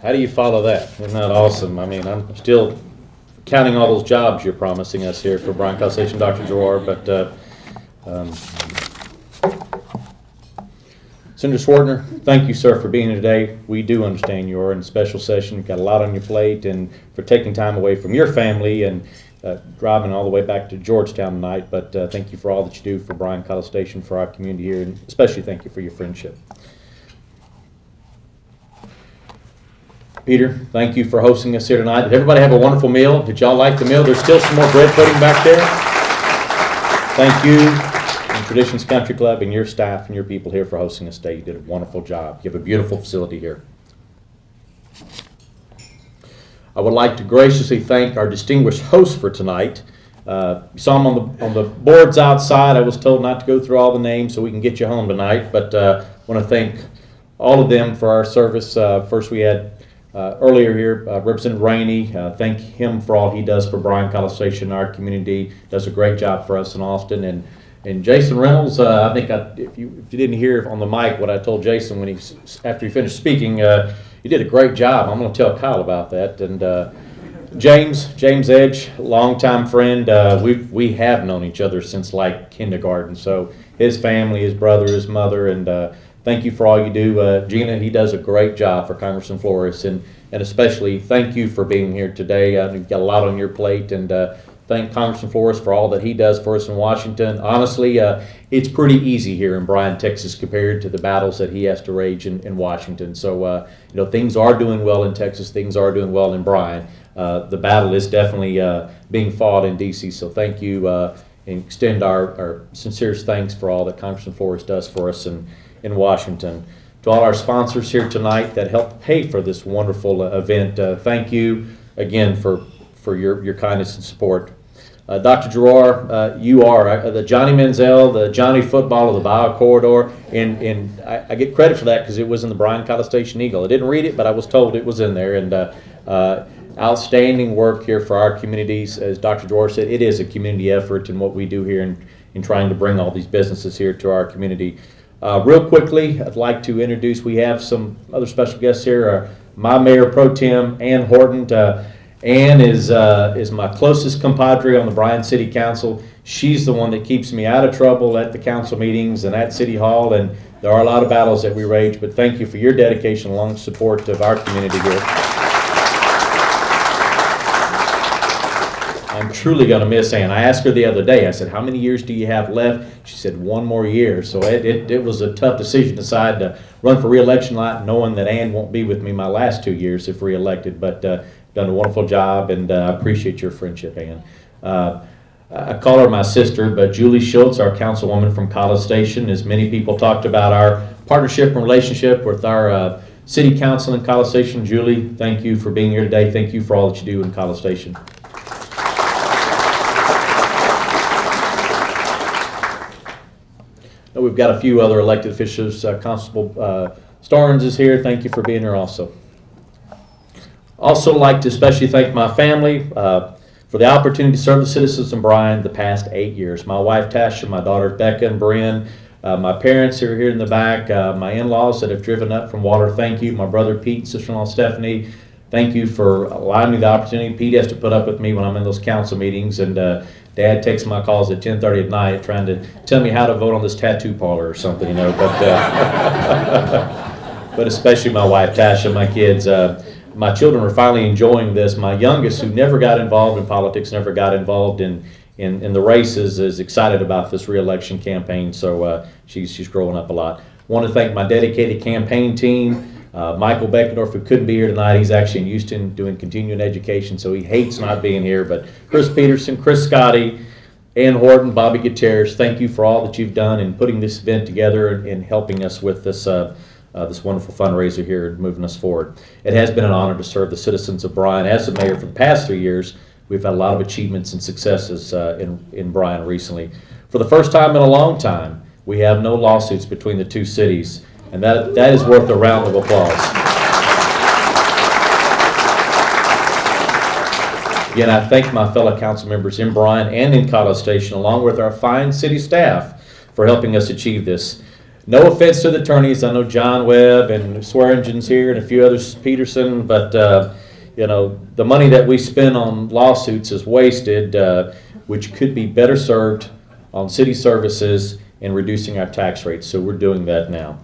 How do you follow that? Isn't that awesome? I mean, I'm still counting all those jobs you're promising us here for Bryan College Station, Dr. Gerard, but Senator Swartner, thank you, sir, for being here today. We do understand you're in a special session. You've got a lot on your plate, and for taking time away from your family and driving all the way back to Georgetown tonight. But thank you for all that you do for Bryan College Station, for our community here, and especially thank you for your friendship. Peter, thank you for hosting us here tonight. Did everybody have a wonderful meal? Did y'all like the meal? There's still some more bread pudding back there. Thank you, and Traditions Country Club, and your staff and your people here for hosting us today. You did a wonderful job. You have a beautiful facility here. I would like to graciously thank our distinguished hosts for tonight. You saw them on the boards outside. I was told not to go through all the names so we can get you home tonight, but I want to thank all of them for our service. First we had earlier here, Representative Rainey. Thank him for all he does for Bryan College Station, our community. Does a great job for us in Austin. And Jason Reynolds, I think if you didn't hear on the mic what I told Jason when after he finished speaking, you did a great job. I'm going to tell Kyle about that. And James Edge, longtime friend. We have known each other since like kindergarten. So his family, his brother, his mother, and thank you for all you do. Gina, he does a great job for Congressman Flores, and especially thank you for being here today. You've got a lot on your plate, and thank Congressman Flores for all that he does for us in Washington. Honestly, it's pretty easy here in Bryan, Texas, compared to the battles that he has to rage in Washington. So, things are doing well in Texas. Things are doing well in Bryan. The battle is definitely being fought in D.C., so thank you, and extend our sincerest thanks for all that Congressman Flores does for us in Washington. To all our sponsors here tonight that helped pay for this wonderful event, thank you again for your kindness and support. Dr. Gerard, you are the Johnny Manziel, the Johnny Football of the Bio Corridor, and I get credit for that because it was in the Bryan College Station Eagle. I didn't read it, but I was told it was in there, and outstanding work here for our communities. As Dr. Gerard said, it is a community effort in what we do here in trying to bring all these businesses here to our community. Real quickly, I'd like to introduce, we have some other special guests here. My Mayor Pro Tem, Ann Horton. Ann is my closest compadre on the Bryan City Council. She's the one that keeps me out of trouble at the council meetings and at City Hall, and there are a lot of battles that we rage, but thank you for your dedication and long support of our community here. I'm truly going to miss Ann. I asked her the other day, I said, how many years do you have left? She said, 1 more year. So it was a tough decision to decide to run for re-election, knowing that Ann won't be with me my last 2 years if re-elected, but done a wonderful job, and I appreciate your friendship, Ann. I call her my sister, but Julie Schultz, our councilwoman from College Station, as many people talked about our partnership and relationship with our city council in College Station. Julie, thank you for being here today. Thank you for all that you do in College Station. We've got a few other elected officials. Constable Starnes is here. Thank you for being here also. Also like to especially thank my family for the opportunity to serve the citizens in Bryan the past 8 years. My wife Tasha, my daughters Becca and Bryan, my parents who are here in the back, my in-laws that have driven up from Water, thank you. My brother Pete and sister-in-law Stephanie, thank you for allowing me the opportunity. Pete has to put up with me when I'm in those council meetings, and Dad takes my calls at 10:30 at night trying to tell me how to vote on this tattoo parlor or something, but but especially my wife Tasha, my kids. My children are finally enjoying this. My youngest, who never got involved in politics, never got involved in the races, is excited about this re-election campaign, so she's growing up a lot. I want to thank my dedicated campaign team. Michael Beckendorf, who couldn't be here tonight, he's actually in Houston doing continuing education, so he hates not being here. But Chris Peterson, Chris Scotty, Ann Horton, Bobby Gutierrez, thank you for all that you've done in putting this event together and helping us with this this wonderful fundraiser here and moving us forward. It has been an honor to serve the citizens of Bryan as the mayor for the past 3 years. We've had a lot of achievements and successes in Bryan recently. For the first time in a long time, we have no lawsuits between the two cities, and that is worth a round of applause. Again, I thank my fellow council members in Bryan and in College Station, along with our fine city staff, for helping us achieve this. No offense to the attorneys. I know John Webb and Swearingen's here and a few others, Peterson, but the money that we spend on lawsuits is wasted, which could be better served on city services and reducing our tax rate. So we're doing that now.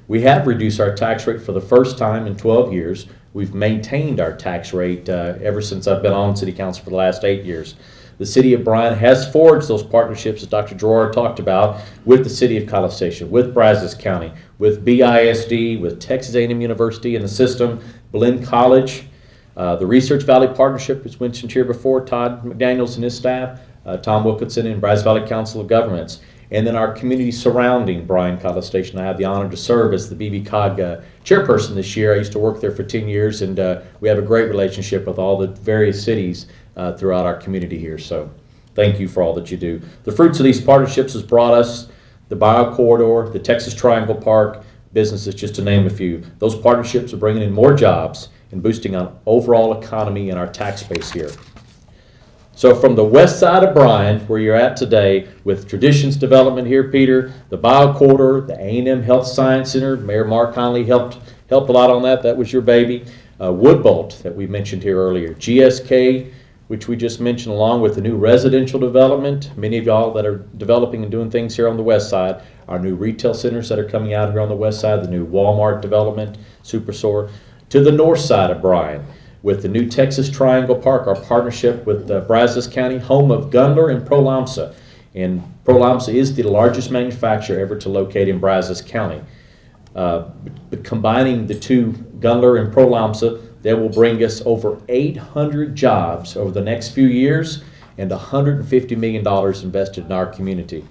We have reduced our tax rate for the first time in 12 years. We've maintained our tax rate ever since I've been on City Council for the last 8 years. The City of Bryan has forged those partnerships, as Dr. Gerard talked about, with the City of College Station, with Brazos County, with BISD, with Texas A&M University in the system, Blinn College, the Research Valley Partnership, as mentioned here before, Todd McDaniels and his staff, Tom Wilkinson and Brazos Valley Council of Governments, and then our community surrounding Bryan College Station. I have the honor to serve as the BVCOG chairperson this year. I used to work there for 10 years, and we have a great relationship with all the various cities throughout our community here. So thank you for all that you do. The fruits of these partnerships has brought us the Bio Corridor, the Texas Triangle Park, businesses, just to name a few. Those partnerships are bringing in more jobs and boosting our overall economy and our tax base here. So from the west side of Bryan, where you're at today, with Traditions Development here, Peter, the Bio Corridor, the A&M Health Science Center, Mayor Mark Conley helped a lot on that. That was your baby. Woodbolt, that we mentioned here earlier. GSK, which we just mentioned, along with the new residential development. Many of y'all that are developing and doing things here on the west side. Our new retail centers that are coming out here on the west side, the new Walmart development, Superstore. To the north side of Bryan, with the new Texas Triangle Park, our partnership with Brazos County, home of Gundler and Prolamsa. And Prolamsa is the largest manufacturer ever to locate in Brazos County. But combining the two, Gundler and Prolamsa, that will bring us over 800 jobs over the next few years and $150 million invested in our community.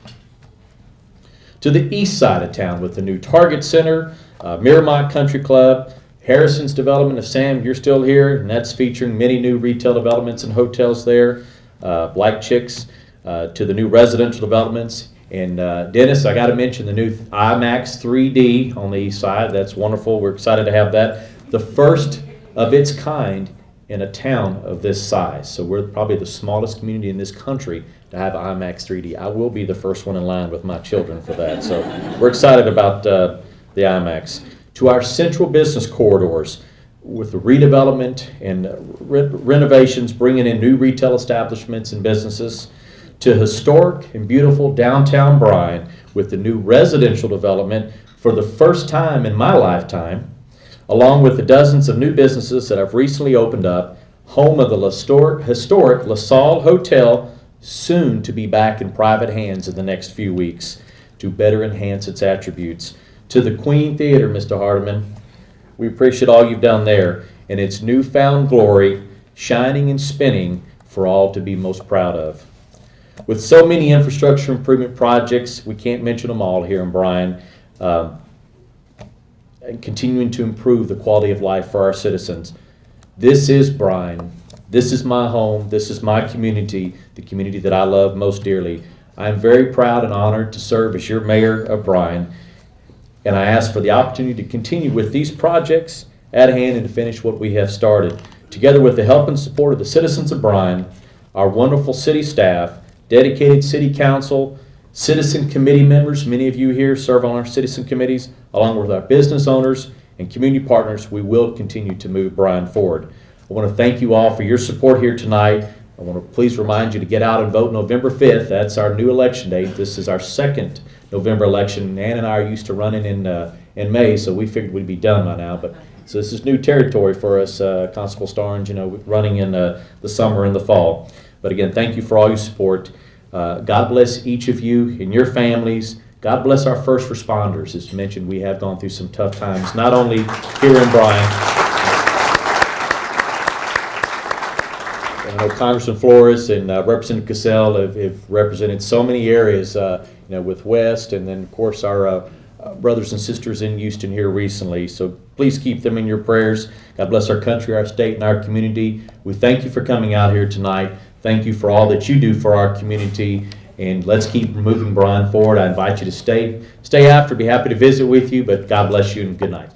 To the east side of town, with the new Target Center, Miramont Country Club, Harrison's development of Sam, you're still here, and that's featuring many new retail developments and hotels there. Black Chicks, to the new residential developments. And Dennis, I got to mention the new IMAX 3D on the east side. That's wonderful. We're excited to have that. The first of its kind in a town of this size. So we're probably the smallest community in this country to have IMAX 3D. I will be the first one in line with my children for that. So we're excited about the IMAX. To our central business corridors, with the redevelopment and renovations, bringing in new retail establishments and businesses. To historic and beautiful downtown Bryan, with the new residential development for the first time in my lifetime, along with the dozens of new businesses that have recently opened up, home of the historic LaSalle Hotel, soon to be back in private hands in the next few weeks to better enhance its attributes. To the Queen Theater, Mr. Hardiman, we appreciate all you've done there and its newfound glory, shining and spinning for all to be most proud of. With so many infrastructure improvement projects, we can't mention them all here in Bryan, and continuing to improve the quality of life for our citizens. This is Bryan. This is my home. This is my community, the community that I love most dearly. I am very proud and honored to serve as your mayor of Bryan, and I ask for the opportunity to continue with these projects at hand and to finish what we have started. Together with the help and support of the citizens of Bryan, our wonderful city staff, dedicated city council, citizen committee members, many of you here serve on our citizen committees, along with our business owners and community partners, we will continue to move Bryan forward. I want to thank you all for your support here tonight. I want to please remind you to get out and vote November 5th. That's our new election date. This is our second November election. Ann and I are used to running in May, so we figured we'd be done by now. But so this is new territory for us, Constable Starnes, running in the summer and the fall. But again, thank you for all your support. God bless each of you and your families. God bless our first responders. As mentioned, we have gone through some tough times, not only here in Bryan. I know Congressman Flores and Representative Cassell have represented so many areas, with West, and then of course our brothers and sisters in Houston here recently. So please keep them in your prayers. God bless our country, our state, and our community. We thank you for coming out here tonight. Thank you for all that you do for our community, and let's keep moving Bryan forward. I invite you to stay after. Be happy to visit with you, but God bless you and good night.